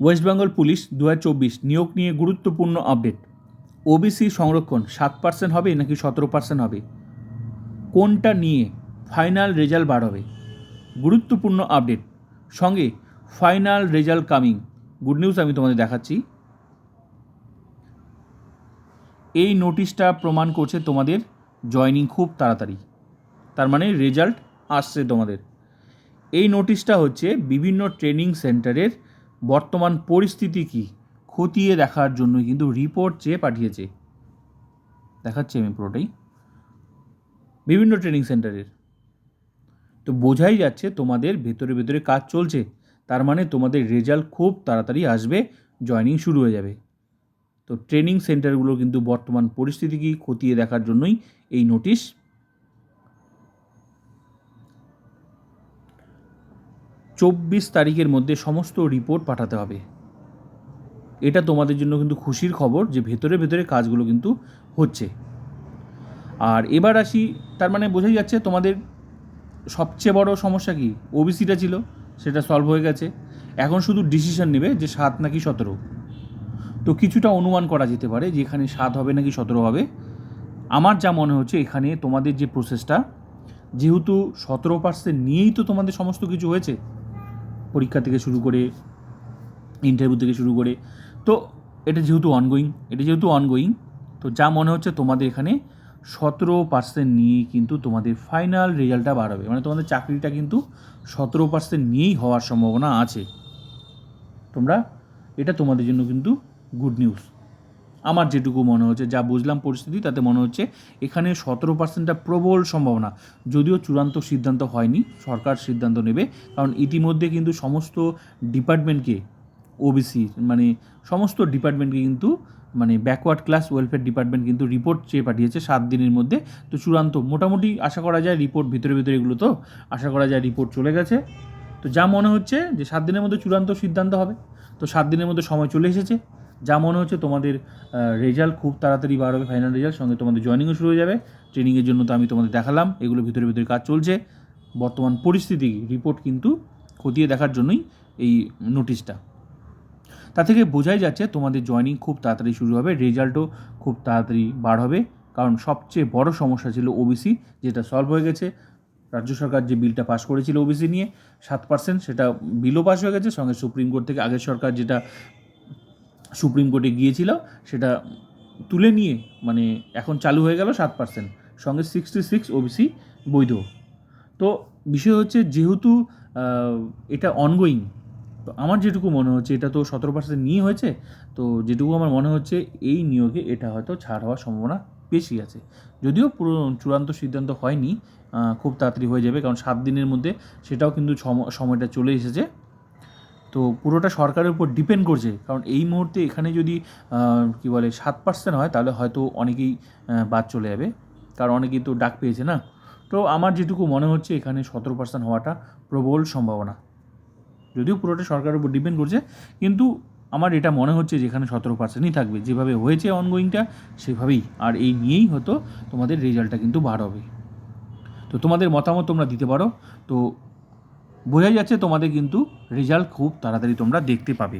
West Bengal police 2024 নিয়োগ নিয়ে গুরুত্বপূর্ণ আপডেট। ওবিসি সংরক্ষণ 7% হবে নাকি 17% হবে, কোনটা নিয়ে ফাইনাল রেজাল্ট বার হবে, গুরুত্বপূর্ণ আপডেট। সঙ্গে final result coming, good news আমি তোমাদের দেখাচ্ছি। এই নোটিশটা প্রমাণ করছে তোমাদের জয়নিং খুব তাড়াতাড়ি, তার মানে রেজাল্ট আসছে তোমাদের। এই নোটিশটা হচ্ছে বিভিন্ন ট্রেনিং সেন্টারের বর্তমান পরিস্থিতি কী খতিয়ে দেখার জন্য কিন্তু রিপোর্ট চেয়ে পাঠিয়েছে। দেখাচ্ছি আমি পুরোটাই বিভিন্ন ট্রেনিং সেন্টারের। তো বোঝাই যাচ্ছে তোমাদের ভেতরে ভেতরে কাজ চলছে, তার মানে তোমাদের রেজাল্ট খুব তাড়াতাড়ি আসবে, জয়নিং শুরু হয়ে যাবে। তো ট্রেনিং সেন্টারগুলো কিন্তু বর্তমান পরিস্থিতি কী খতিয়ে দেখার জন্যই এই নোটিশ। 24 তারিখের মধ্যে সমস্ত রিপোর্ট পাঠাতে হবে। এটা তোমাদের জন্য কিন্তু খুশির খবর যে ভেতরে ভেতরে কাজগুলো কিন্তু হচ্ছে। আর এবার আসি, তার মানে বোঝাই যাচ্ছে তোমাদের সবচেয়ে বড় সমস্যা কি ওবিসিটা ছিল, সেটা সলভ হয়ে গেছে। এখন শুধু ডিসিশন নেবে যে 7 নাকি 17। তো কিছুটা অনুমান করা যেতে পারে যে এখানে 7 হবে নাকি 17 হবে। আমার যা মনে হচ্ছে এখানে তোমাদের যে প্রসেসটা, যেহেতু 17% নিয়েই তো তোমাদের সমস্ত কিছু হয়েছে, পরীক্ষা থেকে শুরু করে ইন্টারভিউ থেকে শুরু করে, তো এটা যেহেতু অনগোয়িং, তো যা মনে হচ্ছে তোমাদের এখানে 17% নিয়েই কিন্তু তোমাদের ফাইনাল রেজাল্টটা বার হবে। মানে তোমাদের চাকরিটা কিন্তু 17% নিয়েই হওয়ার সম্ভাবনা আছে। এটা তোমাদের জন্য কিন্তু গুড নিউজ। আমার যেটুকু মনে হচ্ছে, যা বুঝলাম পরিস্থিতি, তাতে মনে হচ্ছে এখানে 17%টা প্রবল সম্ভাবনা। যদিও চূড়ান্ত সিদ্ধান্ত হয়নি, সরকার সিদ্ধান্ত নেবে, কারণ ইতিমধ্যে কিন্তু সমস্ত ডিপার্টমেন্টকে ওবিসি মানে সমস্ত ডিপার্টমেন্টকে কিন্তু মানে ব্যাকওয়ার্ড ক্লাস ওয়েলফেয়ার ডিপার্টমেন্ট কিন্তু রিপোর্ট চেয়ে পাঠিয়েছে 7 দিনের মধ্যে। তো চূড়ান্ত মোটামুটি আশা করা যায় রিপোর্ট, ভিতরে ভিতরে এগুলো তো আশা করা যায় রিপোর্ট চলে গেছে। তো যা মনে হচ্ছে যে 7 দিনের মধ্যে চূড়ান্ত সিদ্ধান্ত হবে। তো 7 দিনের মধ্যে সময় চলে এসেছে। যা মনে হচ্ছে তোমাদের রেজাল্ট খুব তাড়াতাড়ি বার হবে, ফাইনাল রেজাল্ট, সঙ্গে তোমাদের জয়েনিংও শুরু হয়ে যাবে। ট্রেনিংয়ের জন্য তো আমি তোমাদের দেখালাম, এগুলো ভিতরে ভিতরে কাজ চলছে। বর্তমান পরিস্থিতি রিপোর্ট কিন্তু খতিয়ে দেখার জন্যই এই নোটিশটা। তা থেকে বোঝাই যাচ্ছে তোমাদের জয়েনিং খুব তাড়াতাড়ি শুরু হবে, রেজাল্টও খুব তাড়াতাড়ি বার হবে। কারণ সবচেয়ে বড় সমস্যা ছিল ওবিসি, যেটা সলভ হয়ে গেছে। রাজ্য সরকার যে বিলটা পাস করেছিল ওবিসি নিয়ে 7%, সেটা বিলও পাস হয়ে গেছে। সঙ্গে সুপ্রিম কোর্ট থেকে আগের সরকার যেটা সুপ্রিম কোর্টে গিয়েছিল সেটা তুলে নিয়ে মানে এখন চালু হয়ে গেল 7%, সঙ্গে 66 ওবিসি বৈধ। তো বিষয় হচ্ছে যেহেতু এটা অনগোয়িং, তো আমার যেটুকু মনে হচ্ছে এটা তো 17% নিয়ে হয়েছে। তো যেটুকু আমার মনে হচ্ছে এই নিয়োগে এটা হয়তো ছাড় হওয়ার সম্ভাবনা বেশি আছে। যদিও পুরো চূড়ান্ত সিদ্ধান্ত হয়নি, খুব তাড়াতাড়ি হয়ে যাবে, কারণ 7 দিনের মধ্যে সেটাও কিন্তু সময়টা চলে এসেছে। তো পুরোটা সরকারের উপর ডিপেন্ড করছে, কারণ এই মুহূর্তে এখানে যদি 7% হয় তাহলে হয়তো অনেকেই বাদ চলে যাবে, কারণ অনেকেই তো ডাক পেয়েছে না। তো আমার যেটুকু মনে হচ্ছে এখানে 17% হওয়াটা প্রবল সম্ভাবনা। যদিও পুরোটা সরকারের উপর ডিপেন্ড করছে, কিন্তু আমার এটা মনে হচ্ছে যে এখানে 17%ই থাকবে, যেভাবে হয়েছে অনগোয়িংটা সেভাবেই। আর এই নিয়েই হয়তো তোমাদের রেজাল্টটা কিন্তু বার হবে। তো তোমাদের মতামত তোমরা দিতে পারো। তো বোঝাই যাচ্ছে তোমাদের কিন্তু রেজাল্ট খুব তাড়াতাড়ি তোমরা দেখতে পাবে।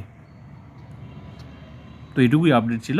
তো এটুকুই আপডেট ছিল।